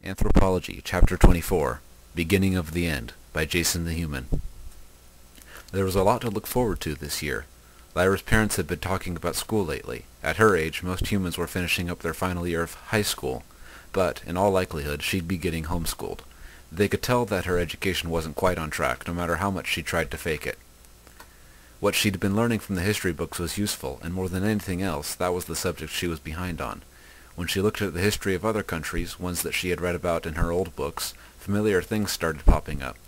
Anthropology, Chapter 24, Beginning of the End, by Jason the Human. There was a lot to look forward to this year. Lyra's parents had been talking about school lately. At her age, most humans were finishing up their final year of high school, but, in all likelihood, she'd be getting homeschooled. They could tell that her education wasn't quite on track, no matter how much she tried to fake it. What she'd been learning from the history books was useful, and more than anything else, that was the subject she was behind on. When she looked at the history of other countries, ones that she had read about in her old books, familiar things started popping up,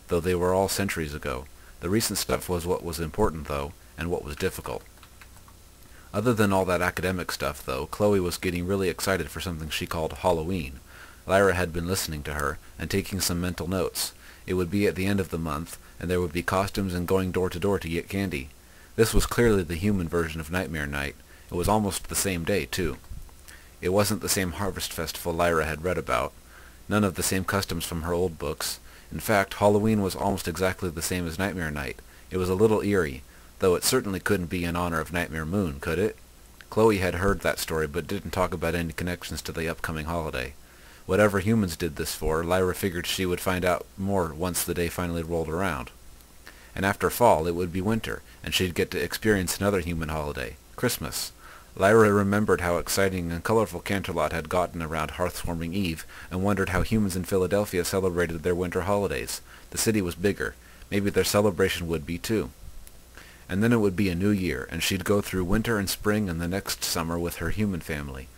though they were all centuries ago. The recent stuff was what was important, though, and what was difficult. Other than all that academic stuff, though, Chloe was getting really excited for something she called Halloween. Lyra had been listening to her, and taking some mental notes. It would be at the end of the month, and there would be costumes and going door to door to get candy. This was clearly the human version of Nightmare Night. It was almost the same day, too. It wasn't the same harvest festival Lyra had read about. None of the same customs from her old books. In fact, Halloween was almost exactly the same as Nightmare Night. It was a little eerie, though it certainly couldn't be in honor of Nightmare Moon, could it? Chloe had heard that story, but didn't talk about any connections to the upcoming holiday. Whatever humans did this for, Lyra figured she would find out more once the day finally rolled around. And after fall, it would be winter, and she'd get to experience another human holiday, Christmas. Lyra remembered how exciting and colorful Canterlot had gotten around Hearthwarming Eve, and wondered how humans in Philadelphia celebrated their winter holidays. The city was bigger. Maybe their celebration would be, too. And then it would be a new year, and she'd go through winter and spring and the next summer with her human family.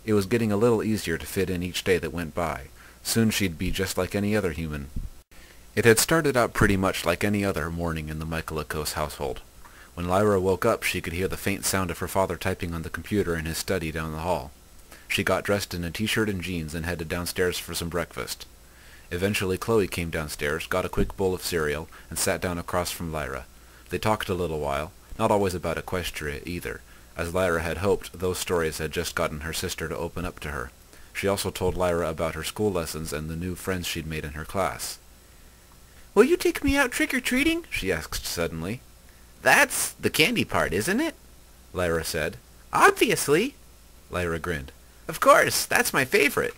It was getting a little easier to fit in each day that went by. Soon she'd be just like any other human. It had started out pretty much like any other morning in the Michaelakos household. When Lyra woke up, she could hear the faint sound of her father typing on the computer in his study down the hall. She got dressed in a t-shirt and jeans and headed downstairs for some breakfast. Eventually Chloe came downstairs, got a quick bowl of cereal, and sat down across from Lyra. They talked a little while, not always about Equestria either. As Lyra had hoped, those stories had just gotten her sister to open up to her. She also told Lyra about her school lessons and the new friends she'd made in her class. "Will you take me out trick-or-treating?" she asked suddenly. "That's the candy part, isn't it?" Lyra said. "Obviously." Lyra grinned. "Of course, that's my favorite."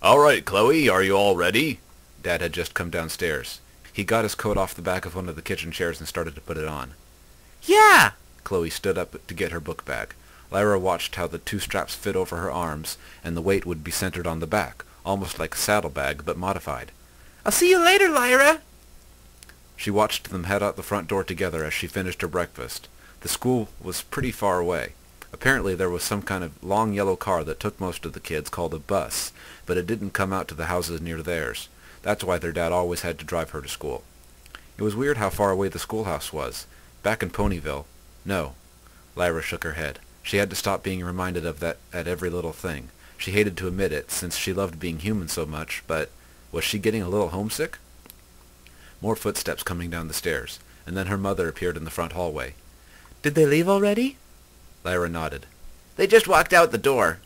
"All right, Chloe, are you all ready?" Dad had just come downstairs. He got his coat off the back of one of the kitchen chairs and started to put it on. "Yeah!" Chloe stood up to get her book bag. Lyra watched how the two straps fit over her arms, and the weight would be centered on the back, almost like a saddlebag, but modified. "I'll see you later, Lyra!" She watched them head out the front door together as she finished her breakfast. The school was pretty far away. Apparently there was some kind of long yellow car that took most of the kids called a bus, but it didn't come out to the houses near theirs. That's why their dad always had to drive her to school. It was weird how far away the schoolhouse was. Back in Ponyville. No. Lyra shook her head. She had to stop being reminded of that at every little thing. She hated to admit it, since she loved being human so much, but was she getting a little homesick? More footsteps coming down the stairs, and then her mother appeared in the front hallway. "Did they leave already?" Lyra nodded. "They just walked out the door."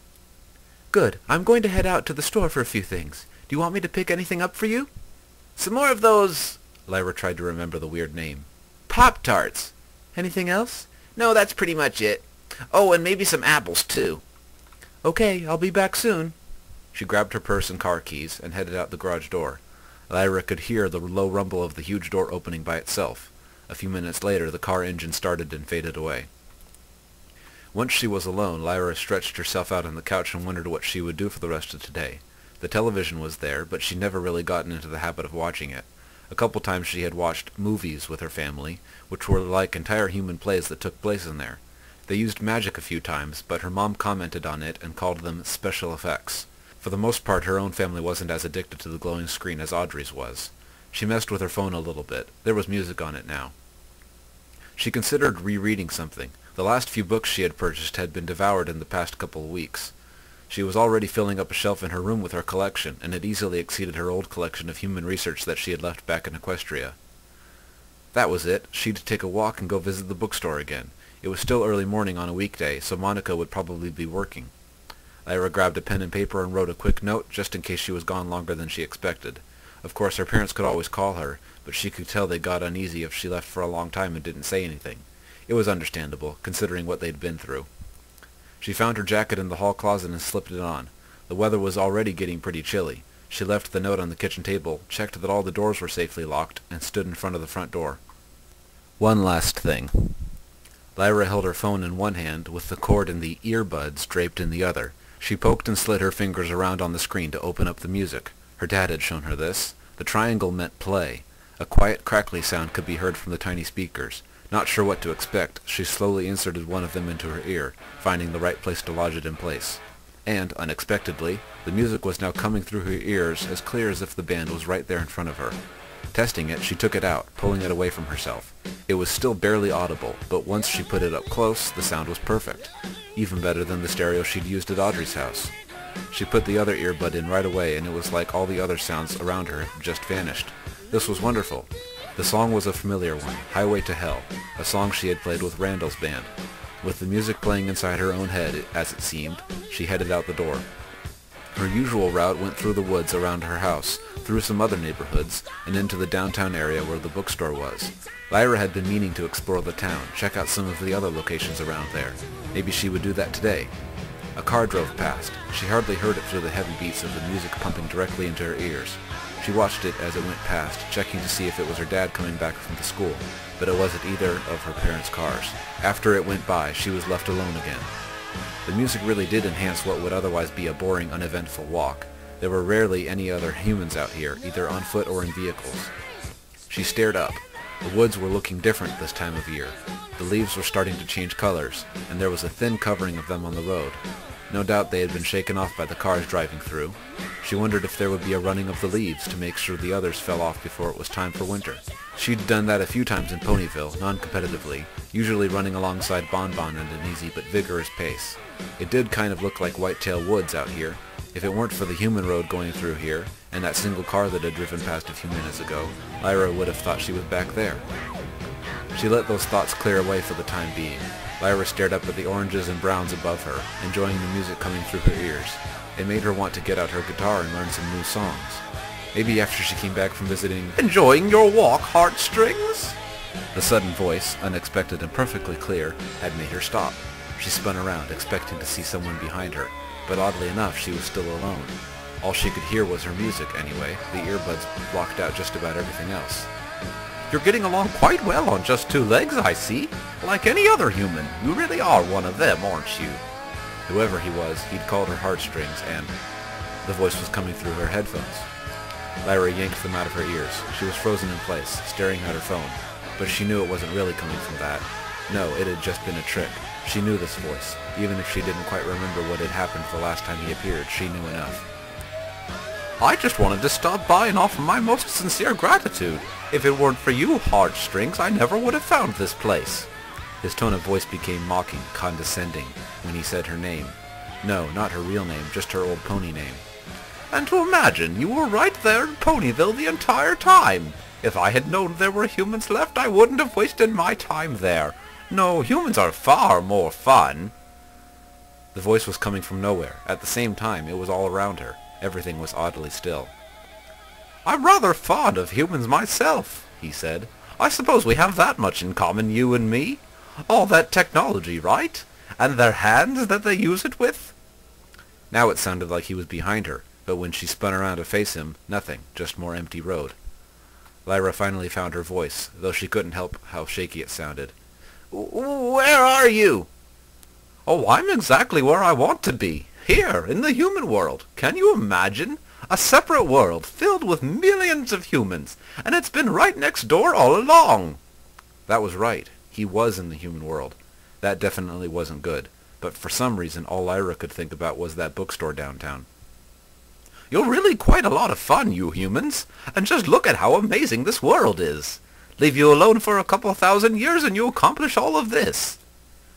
"Good. I'm going to head out to the store for a few things. Do you want me to pick anything up for you?" "Some more of those—" Lyra tried to remember the weird name. "Pop-Tarts." "Anything else?" "No, that's pretty much it. Oh, and maybe some apples, too." "Okay, I'll be back soon." She grabbed her purse and car keys and headed out the garage door. Lyra could hear the low rumble of the huge door opening by itself. A few minutes later, the car engine started and faded away. Once she was alone, Lyra stretched herself out on the couch and wondered what she would do for the rest of today. The television was there, but she'd never really gotten into the habit of watching it. A couple times she had watched movies with her family, which were like entire human plays that took place in there. They used magic a few times, but her mom commented on it and called them special effects. For the most part, her own family wasn't as addicted to the glowing screen as Audrey's was. She messed with her phone a little bit. There was music on it now. She considered rereading something. The last few books she had purchased had been devoured in the past couple of weeks. She was already filling up a shelf in her room with her collection, and it easily exceeded her old collection of human research that she had left back in Equestria. That was it. She'd take a walk and go visit the bookstore again. It was still early morning on a weekday, so Monica would probably be working. Lyra grabbed a pen and paper and wrote a quick note, just in case she was gone longer than she expected. Of course, her parents could always call her, but she could tell they got uneasy if she left for a long time and didn't say anything. It was understandable, considering what they'd been through. She found her jacket in the hall closet and slipped it on. The weather was already getting pretty chilly. She left the note on the kitchen table, checked that all the doors were safely locked, and stood in front of the front door. One last thing. Lyra held her phone in one hand, with the cord and the earbuds draped in the other. She poked and slid her fingers around on the screen to open up the music. Her dad had shown her this. The triangle meant play. A quiet, crackly sound could be heard from the tiny speakers. Not sure what to expect, she slowly inserted one of them into her ear, finding the right place to lodge it in place. And, unexpectedly, the music was now coming through her ears as clear as if the band was right there in front of her. Testing it, she took it out, pulling it away from herself. It was still barely audible, but once she put it up close, the sound was perfect. Even better than the stereo she'd used at Audrey's house. She put the other earbud in right away, and it was like all the other sounds around her had just vanished. This was wonderful. The song was a familiar one, Highway to Hell, a song she had played with Randall's band. With the music playing inside her own head, as it seemed, she headed out the door. Her usual route went through the woods around her house, through some other neighborhoods, and into the downtown area where the bookstore was. Lyra had been meaning to explore the town, check out some of the other locations around there. Maybe she would do that today. A car drove past. She hardly heard it through the heavy beats of the music pumping directly into her ears. She watched it as it went past, checking to see if it was her dad coming back from the school, but it wasn't either of her parents' cars. After it went by, she was left alone again. The music really did enhance what would otherwise be a boring, uneventful walk. There were rarely any other humans out here, either on foot or in vehicles. She stared up. The woods were looking different this time of year. The leaves were starting to change colors, and there was a thin covering of them on the road. No doubt they had been shaken off by the cars driving through. She wondered if there would be a running of the leaves to make sure the others fell off before it was time for winter. She'd done that a few times in Ponyville, non-competitively, usually running alongside Bonbon at an easy but vigorous pace. It did kind of look like Whitetail Woods out here. If it weren't for the human road going through here, and that single car that had driven past a few minutes ago, Lyra would have thought she was back there. She let those thoughts clear away for the time being. Lyra stared up at the oranges and browns above her, enjoying the music coming through her ears. It made her want to get out her guitar and learn some new songs. Maybe after she came back from visiting, "Enjoying your walk, heartstrings?" The sudden voice, unexpected and perfectly clear, had made her stop. She spun around, expecting to see someone behind her, but oddly enough she was still alone. All she could hear was her music anyway. The earbuds blocked out just about everything else. "You're getting along quite well on just two legs, I see. Like any other human. You really are one of them, aren't you?" Whoever he was, he'd called her heartstrings, and the voice was coming through her headphones. Lyra yanked them out of her ears. She was frozen in place, staring at her phone, but she knew it wasn't really coming from that. No, it had just been a trick. She knew this voice. Even if she didn't quite remember what had happened the last time he appeared, she knew enough. "I just wanted to stop by and offer my most sincere gratitude. If it weren't for you, heartstrings, I never would have found this place." His tone of voice became mocking, condescending, when he said her name. No, not her real name, just her old pony name. "And to imagine you were right there in Ponyville the entire time. If I had known there were humans left, I wouldn't have wasted my time there. No, humans are far more fun." The voice was coming from nowhere. At the same time, it was all around her. Everything was oddly still. "I'm rather fond of humans myself," he said. "I suppose we have that much in common, you and me. All that technology, right? And their hands that they use it with." Now it sounded like he was behind her, but when she spun around to face him, nothing, just more empty road. Lyra finally found her voice, though she couldn't help how shaky it sounded. "Where are you?" "Oh, I'm exactly where I want to be. Here, in the human world. Can you imagine? A separate world filled with millions of humans, and it's been right next door all along." That was right. He was in the human world. That definitely wasn't good, but for some reason all Lyra could think about was that bookstore downtown. "You're really quite a lot of fun, you humans, and just look at how amazing this world is. Leave you alone for a couple thousand years and you accomplish all of this."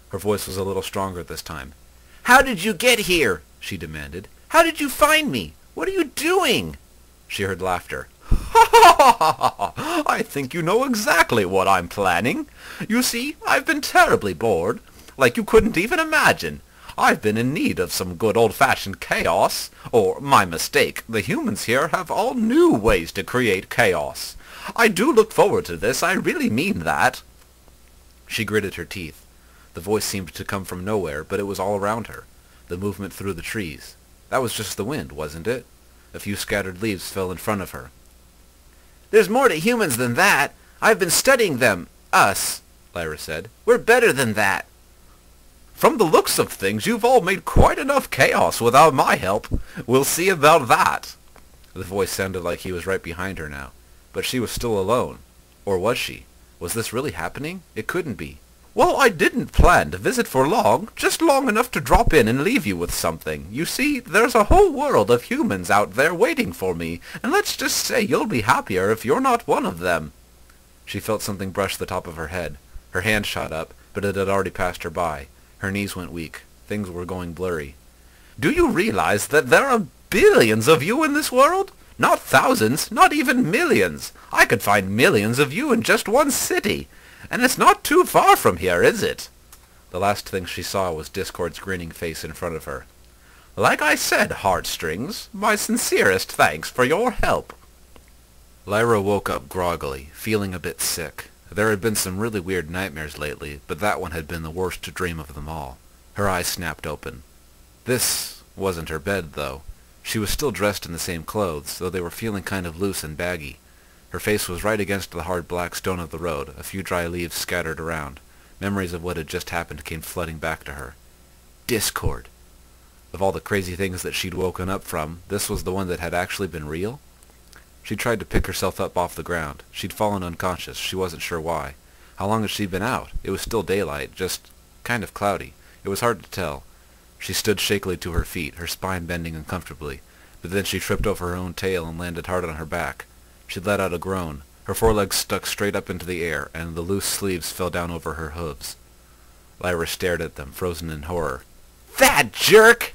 Her voice was a little stronger this time. "How did you get here?" she demanded. "How did you find me? What are you doing?" She heard laughter. "Ha ha ha ha ha! I think you know exactly what I'm planning. You see, I've been terribly bored, like you couldn't even imagine. I've been in need of some good old-fashioned chaos. Or, my mistake, the humans here have all new ways to create chaos. I do look forward to this, I really mean that." She gritted her teeth. The voice seemed to come from nowhere, but it was all around her. The movement through the trees. That was just the wind, wasn't it? A few scattered leaves fell in front of her. "There's more to humans than that. I've been studying them. Us," Lyra said. "We're better than that." "From the looks of things, you've all made quite enough chaos without my help. We'll see about that." The voice sounded like he was right behind her now, but she was still alone. Or was she? Was this really happening? It couldn't be. "Well, I didn't plan to visit for long, just long enough to drop in and leave you with something. You see, there's a whole world of humans out there waiting for me, and let's just say you'll be happier if you're not one of them." She felt something brush the top of her head. Her hand shot up, but it had already passed her by. Her knees went weak. Things were going blurry. "Do you realize that there are billions of you in this world? Not thousands, not even millions. I could find millions of you in just one city. And it's not too far from here, is it?" The last thing she saw was Discord's grinning face in front of her. "Like I said, Heartstrings, my sincerest thanks for your help." Lyra woke up groggily, feeling a bit sick. There had been some really weird nightmares lately, but that one had been the worst dream of them all. Her eyes snapped open. This wasn't her bed, though. She was still dressed in the same clothes, though they were feeling kind of loose and baggy. Her face was right against the hard black stone of the road, a few dry leaves scattered around. Memories of what had just happened came flooding back to her. Discord. Of all the crazy things that she'd woken up from, this was the one that had actually been real? She tried to pick herself up off the ground. She'd fallen unconscious. She wasn't sure why. How long had she been out? It was still daylight, just kind of cloudy. It was hard to tell. She stood shakily to her feet, her spine bending uncomfortably, but then she tripped over her own tail and landed hard on her back. She let out a groan. Her forelegs stuck straight up into the air, and the loose sleeves fell down over her hooves. Lyra stared at them, frozen in horror. "That jerk!"